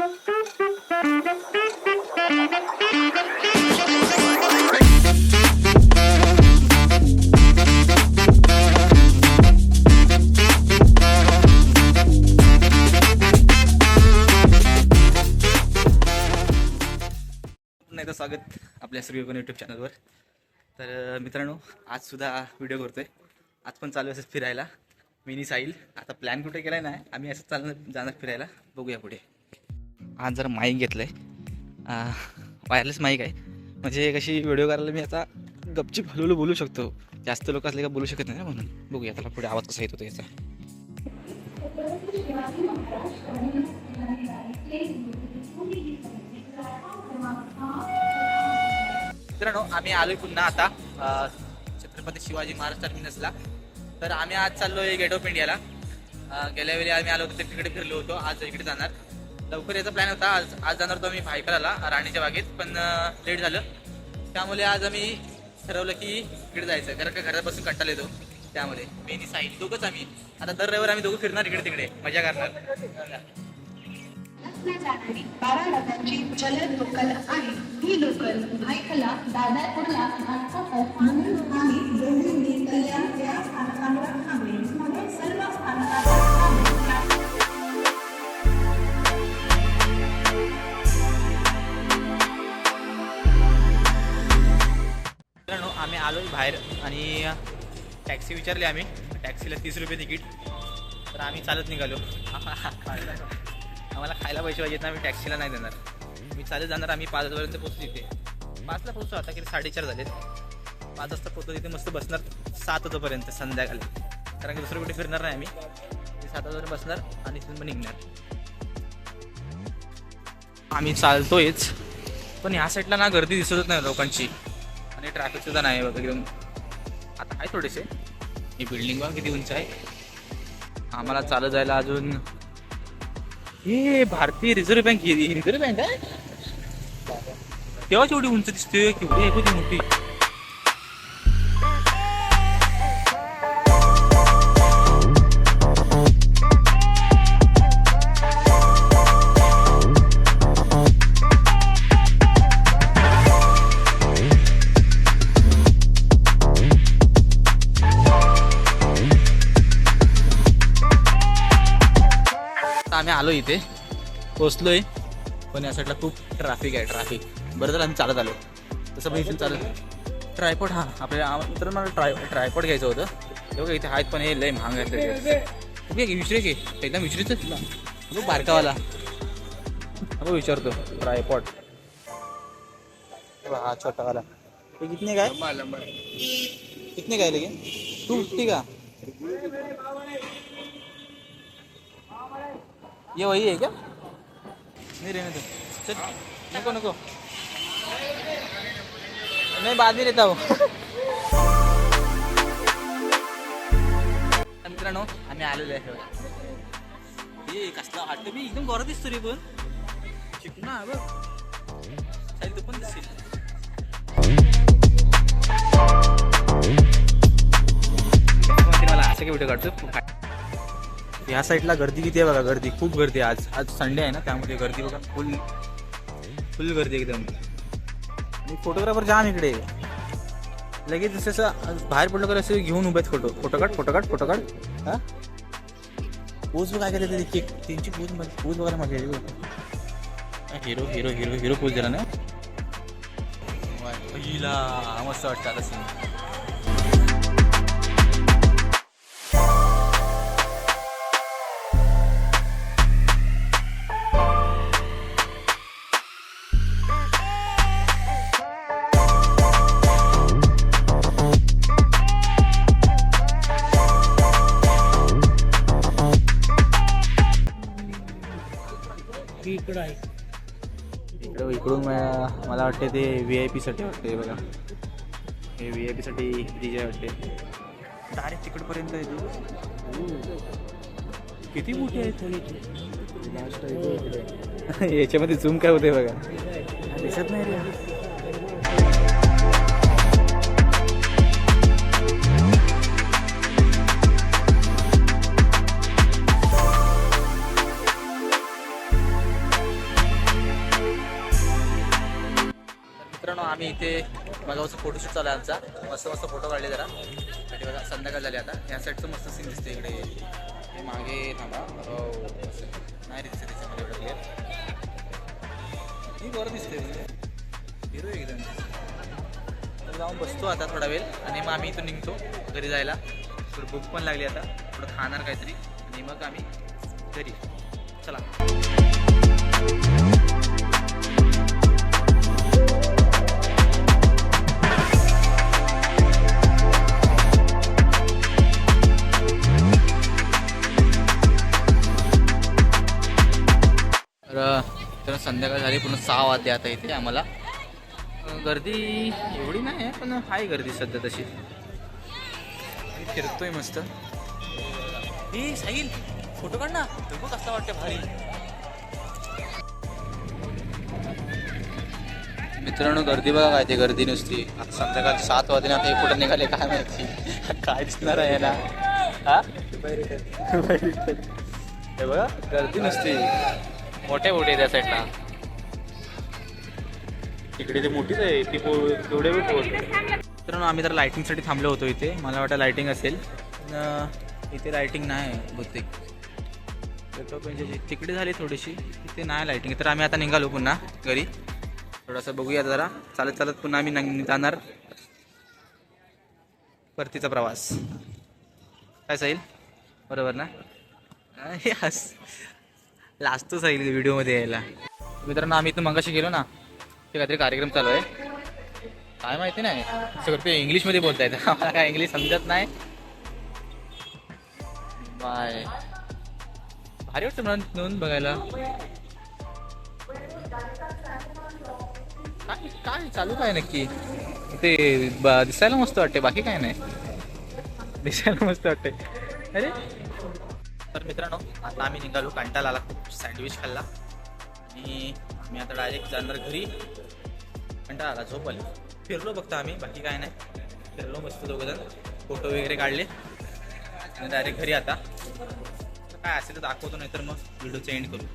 एकदा स्वागत आपल्या श्रीकोन यूट्यूब चॅनलवर. तर मित्रांनो, आज सुद्धा व्हिडिओ करतोय. आज पण चालू असंच फिरायला मिनी साईल. आता प्लॅन कुठे केलाय नाही, आम्ही असं जाणार फिरायला. बघूया पुढे. आज जरा माईक घेतलंय, वायरलेस माईक आहे. म्हणजे कशी व्हिडिओ करायला मी आता गपचीप हलवलं बोलू शकतो. जास्त लोक असले का बोलू शकत नाही ना, म्हणून बघूया त्याला पुढे आवाज कसा येत होता याचा. मित्रांनो, आम्ही आलोय पुन्हा आता छत्रपती शिवाजी महाराज टर्मिनसला. तर आम्ही आज चाललोय गेट ऑफ इंडियाला. गेल्या वेळी आम्ही आलो होतो तिकडे फिरलो होतो. आज इकडे जाणार. लवकर याचा प्लॅन होता. आज जाणार होतो आम्ही भायखळाला राणीच्या बागेत, पण लेट झालं. त्यामुळे आज आम्ही ठरवलं की इकडे जायचं, कारण का घरात बसून कंटाळा येतो. त्यामुळे मी साहिल दोघंच आम्ही आता दर रविवार आम्ही दोघं फिरणार, इकडे तिकडे मजा करणार. जाणारी 12 डब्यांची जलद लोकल आहे. ही लोकल भायखळा, दादापूरला म्हणून आम्ही दोन्ही कल्याण या स्थानकांवर थांबेल. सर्व मित्रांनो, आम्ही आलोय बाहेर आणि टॅक्सी विचारली आम्ही. टॅक्सीला 30 रुपये तिकीट. तर आम्ही चालत निघालो. आम्हाला खायला पैसे पाहिजेत ना, आम्ही टॅक्सीला नाही देणार. मी चालत जाणार. आम्ही 5 वाजेपर्यंत पोहोचू तिथे. 5ला पोहोचतो. आता किती 4:30 झालेत. 5 वाजता पोहोचतो तिथे. मस्त बसणार 7 वाजेपर्यंत संध्याकाळी, कारण की दुसरं कुठे फिरणार नाही आम्ही. 7 वाजेपर्यंत बसणार आणि तिथून पण निघणार. आम्ही चालतोयच, पण ह्या साईडला ना गर्दी दिसतच नाही लोकांची, आणि ट्रॅफिकसुद्धा नाही बघा एकदम. आता आहे थोडेसे. ही बिल्डिंग बघा किती उंच आहे. आम्हाला चालत जायला अजून. हे भारतीय रिझर्व्ह बँक. रिझर्व्ह बँक आहे तेव्हाच एवढी उंच दिसते. केवढी आहे ती मोठी. आम्ही आलो इथे, पोचलोय, पण या साईडला खूप ट्रॅफिक आहे. ट्रॅफिक बरं झालं आम्ही चालत आलो. तसं पण इथून चालत. ट्रायपॉड, आपल्या तर मला ट्रायपॉड घ्यायचं होतं. बघा इथे आहेत, पण हे लय महाग आहे. ओके विचारे की एकदम विचारायचं बघ बारकावाला. बघ विचारतो ट्रायपॉड. हा छोटावाला हे कितने काय? कितने काय लेकिन 250 का? ये वही है क्या? नहीं रहने दो. चल नको नको, मैं बाद में लेता हूँ. मित्रांनो, आम्ही आलेलो आहे. हे कसला वाटतं मी एकदम गोरा दिसतो रे, पण शिकू ना बघ. तू पण दिसशील. मला असं काय व्हिडिओ काढतो. ह्या साईडला गर्दी किती आहे बघा. गर्दी खूप गर्दी आहे. आज संडे आहे ना, त्यामुळे गर्दी बघा फुल गर्दी एकदम. आणि फोटोग्राफर जाम इकडे. लगेच जसं बाहेर पडलो का असे घेऊन उभे आहेत. फोटो काढ. हा पोज बघ काय केलं ते. त्यांची पोज बघायला मजा येते. हिरो पोज दिला ना. पहिला मस्त वाटतं आता सीन. इकडून मला वाटते ते VIP साठी वाटते बघा. हे VIP साठी DJ वाटते. डायरेक्ट तिकडपर्यंत येते. किती मोठी आहे थोडी. याच्यामध्ये झूम काय होते बघा, दिसत नाही रे. मित्रांनो आम्ही इथे माझा फोटोशूट चालू आहे आमचा. मस्त मस्त फोटो काढले जरा. इकडे बघा संध्याकाळ झाली आता. या साईडचं मस्त सीन दिसते इकडे. हे मागे थांबा. नाही रे दिसते त्याच्यामध्ये एवढं क्लिअर. ही बरं दिसते हिरो एकदम. तर जाऊन बसतो आता थोडा वेळ आणि मग आम्ही इथून निघतो घरी जायला. थोडं भूक पण लागली आता. थोडं खाणार काहीतरी आणि मग आम्ही घरी. चला. तर संध्याकाळ झाली पूर्ण 6 वाजले आता इथे आम्हाला. गर्दी एवढी नाही आहे पण आहे गर्दी सध्या तशी. फिरतोय मस्त. ही साहिल फोटो काढ ना. बघ कसला वाटतं भारी. मित्रांनो गर्दी बघा काय ते गर्दी नुसती. आता संध्याकाळ 7 वाजले आता हे कुठं निघाले काय माहिती. काय दिसणार आहे ना. हा हे बघा गर्दी नुसती. मोठे मोठे त्या साईडला. इकडे ते मोठीच आहे ती तेवढे वेळ पोहोचतो. तर आम्ही तर लायटिंगसाठी थांबलो होतो इथे. मला वाटतं लायटिंग असेल. इथे लायटिंग नाही बहुतेक. तिकडे झाली थोडीशी. इथे नाही लायटिंग. तर आम्ही आता निघालो पुन्हा घरी. थोडंसं बघूया जरा. चालत चालत पुन्हा आम्ही जाणार परतीचा प्रवास. काय साईल बरोबर ना. हे हस लाजतोच आहे व्हिडिओमध्ये यायला. मित्रांनो आम्ही इथं मगाशी गेलो ना. ते काहीतरी कार्यक्रम चालू आहे. काय माहिती नाही. सगळं ते इंग्लिशमध्ये बोलता येतं. आम्हाला काय इंग्लिश समजत नाही. बाय. भारी वाटतं मला नोंद बघायला. काय काय चालू काय नक्की. ते दिसायला मस्त वाटते. बाकी काय नाही. दिसायला मस्त वाटते. अरे तर मित्रांनो आता आम्ही निघालो. कंटाळा आला खूप. सँडविच खाल्ला आणि आम्ही आता डायरेक्ट जाणार घरी. कंटाळा आला झोप आली. फिरलो फक्त आम्ही बाकी काय नाही. फिरलो मस्त दोघंजण. फोटो वगैरे काढले आणि डायरेक्ट घरी. आता काय असेल तर दाखवतो नाही तर मग व्हिडिओचं एंड करू.